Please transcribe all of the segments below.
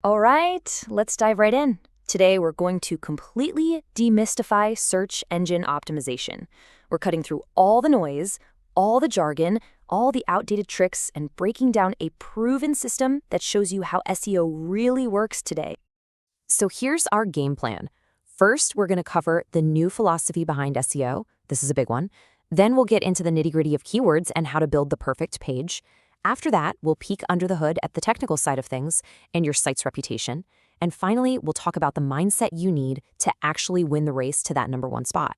All right, let's dive right in. Today, we're going to completely demystify search engine optimization. We're cutting through all the noise, all the jargon, all the outdated tricks, and breaking down a proven system that shows you how SEO really works today. So here's our game plan. First, we're going to cover the new philosophy behind SEO. This is a big one. Then we'll get into the nitty-gritty of keywords and how to build the perfect page. After that, we'll peek under the hood at the technical side of things and your site's reputation. And finally, we'll talk about the mindset you need to actually win the race to that #1 spot.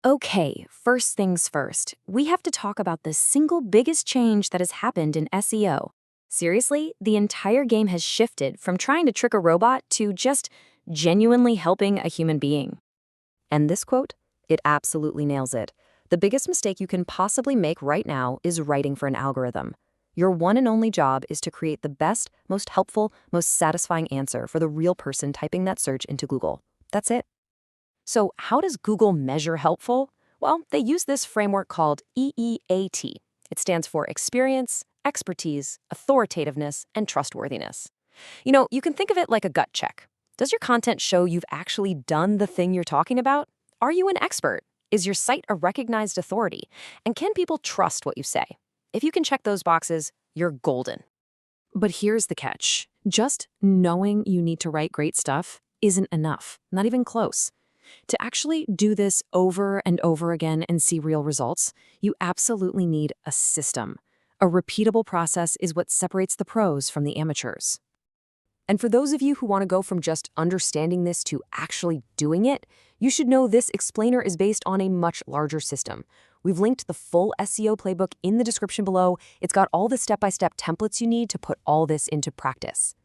Okay, first things first, we have to talk about the single biggest change that has happened in SEO. Seriously, the entire game has shifted from trying to trick a robot to just genuinely helping a human being. And this quote, it absolutely nails it. The biggest mistake you can possibly make right now is writing for an algorithm. Your one and only job is to create the best, most helpful, most satisfying answer for the real person typing that search into Google. That's it. So how does Google measure helpful? Well, they use this framework called EEAT. It stands for experience, expertise, authoritativeness, and trustworthiness. You can think of it like a gut check. Does your content show you've actually done the thing you're talking about? Are you an expert? Is your site a recognized authority? And can people trust what you say? If you can check those boxes, you're golden. But here's the catch. Just knowing you need to write great stuff isn't enough, not even close. To actually do this over and over again and see real results, you absolutely need a system. A repeatable process is what separates the pros from the amateurs. And for those of you who want to go from just understanding this to actually doing it, you should know this explainer is based on a much larger system. We've linked the full SEO playbook in the description below. It's got all the step-by-step templates you need to put all this into practice.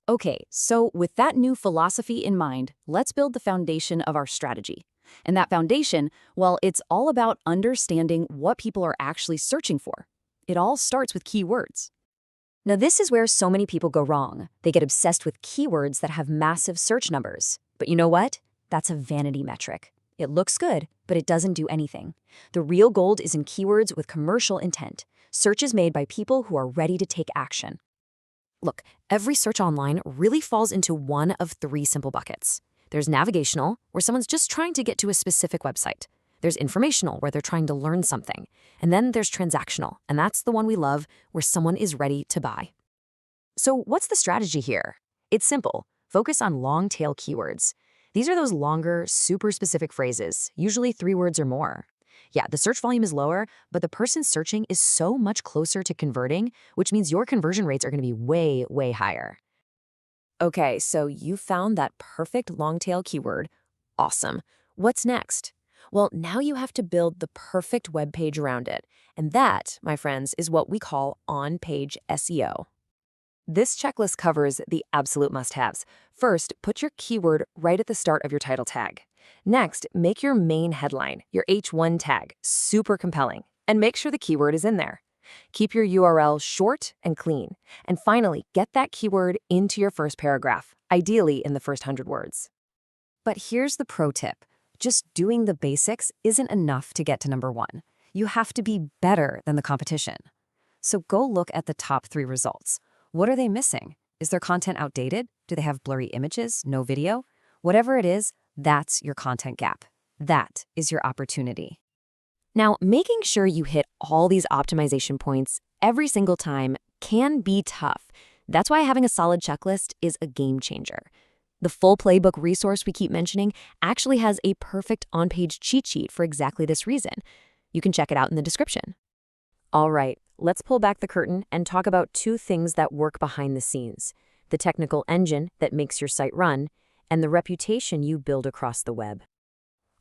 Okay, so with that new philosophy in mind, let's build the foundation of our strategy. And that foundation, well, it's all about understanding what people are actually searching for. It all starts with keywords. Now, this is where so many people go wrong. They get obsessed with keywords that have massive search numbers. But you know what? That's a vanity metric. It looks good, but it doesn't do anything. The real gold is in keywords with commercial intent, searches made by people who are ready to take action. Look, every search online really falls into one of 3 simple buckets. There's navigational, where someone's just trying to get to a specific website. There's informational, where they're trying to learn something. And then there's transactional, and that's the one we love, where someone is ready to buy. So what's the strategy here? It's simple. Focus on long-tail keywords. These are those longer, super specific phrases, usually 3 words or more. Yeah, the search volume is lower, but the person searching is so much closer to converting, which means your conversion rates are going to be way, way higher. Okay, so you found that perfect long-tail keyword. Awesome. What's next? Well, now you have to build the perfect web page around it. And that, my friends, is what we call on-page SEO. This checklist covers the absolute must-haves. First, put your keyword right at the start of your title tag. Next, make your main headline, your H1 tag, super compelling, and make sure the keyword is in there. Keep your URL short and clean. And finally, get that keyword into your first paragraph, ideally in the first 100 words. But here's the pro tip. Just doing the basics isn't enough to get to #1. You have to be better than the competition. So go look at the top 3 results. What are they missing? Is their content outdated? Do they have blurry images, no video? Whatever it is, that's your content gap. That is your opportunity. Now, making sure you hit all these optimization points every single time can be tough. That's why having a solid checklist is a game changer. The full playbook resource we keep mentioning actually has a perfect on-page cheat sheet for exactly this reason. You can check it out in the description. All right, let's pull back the curtain and talk about 2 things that work behind the scenes: the technical engine that makes your site run, and the reputation you build across the web.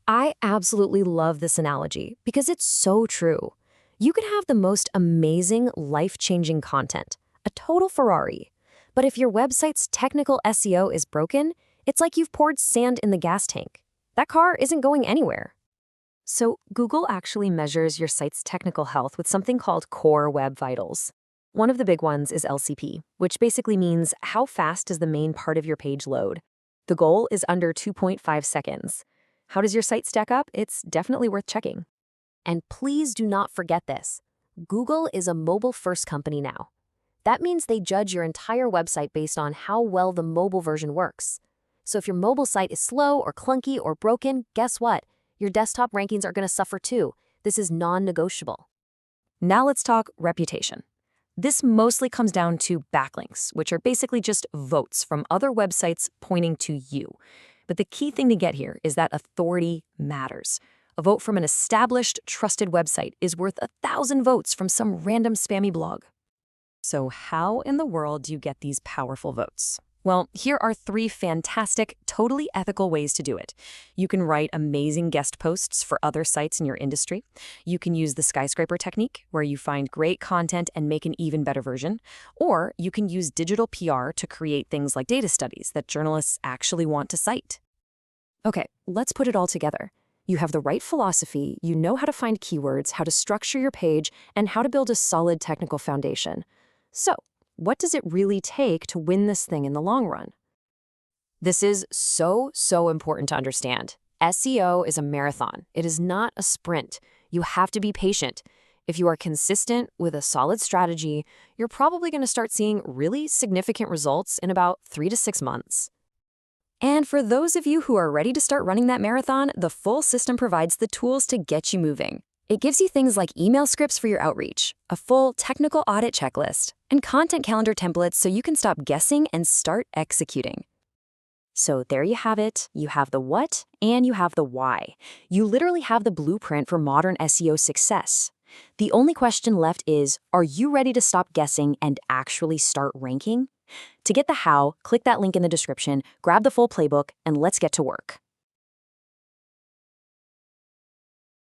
I absolutely love this analogy because it's so true. You can have the most amazing, life-changing content, a total Ferrari. But if your website's technical SEO is broken, it's like you've poured sand in the gas tank. That car isn't going anywhere. So Google actually measures your site's technical health with something called Core Web Vitals. One of the big ones is LCP, which basically means how fast does the main part of your page load. The goal is under 2.5 seconds. How does your site stack up? It's definitely worth checking. And please do not forget this. Google is a mobile-first company now. That means they judge your entire website based on how well the mobile version works. So if your mobile site is slow or clunky or broken, guess what? Your desktop rankings are going to suffer too. This is non-negotiable. Now let's talk reputation. This mostly comes down to backlinks, which are basically just votes from other websites pointing to you. But the key thing to get here is that authority matters. A vote from an established, trusted website is worth 1,000 votes from some random spammy blog. So how in the world do you get these powerful votes? Well, here are 3 fantastic, totally ethical ways to do it. You can write amazing guest posts for other sites in your industry. You can use the skyscraper technique, where you find great content and make an even better version. Or you can use digital PR to create things like data studies that journalists actually want to cite. Okay, let's put it all together. You have the right philosophy, you know how to find keywords, how to structure your page, and how to build a solid technical foundation. So, what does it really take to win this thing in the long run? This is so important to understand. SEO is a marathon. It is not a sprint. You have to be patient. If you are consistent with a solid strategy, you're probably going to start seeing really significant results in about 3 to 6 months. And for those of you who are ready to start running that marathon, the full system provides the tools to get you moving. It gives you things like email scripts for your outreach, a full technical audit checklist, and content calendar templates so you can stop guessing and start executing. So there you have it. You have the what and you have the why. You literally have the blueprint for modern SEO success. The only question left is, are you ready to stop guessing and actually start ranking? To get the how, click that link in the description, grab the full playbook, and let's get to work.